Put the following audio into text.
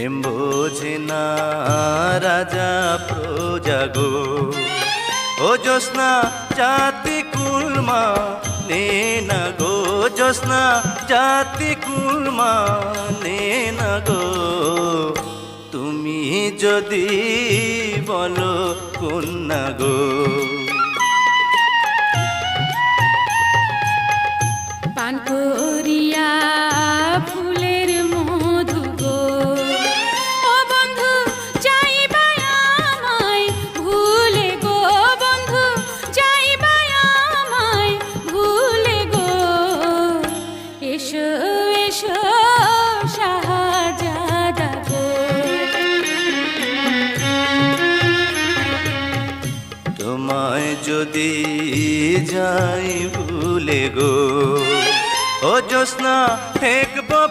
প্রেম বোঝে না রাজা প্রজা গো, ও জ্যোৎস্না জাতি কুলমা নে না গো, জ্যোৎস্না জাতি কুলমা নে না গো, তুমি যদি বলো কন্যা গো। পান করিয়া ফুলের মধু গো, ও বন্ধু যাইবা আমায় ভুলে গো, বন্ধু যাইবা আমায় ভুলে গো, এসো এসো শাহজাদা গো। তোমায় যদি যাই ভুলে গো, ও জ্যোৎস্না হে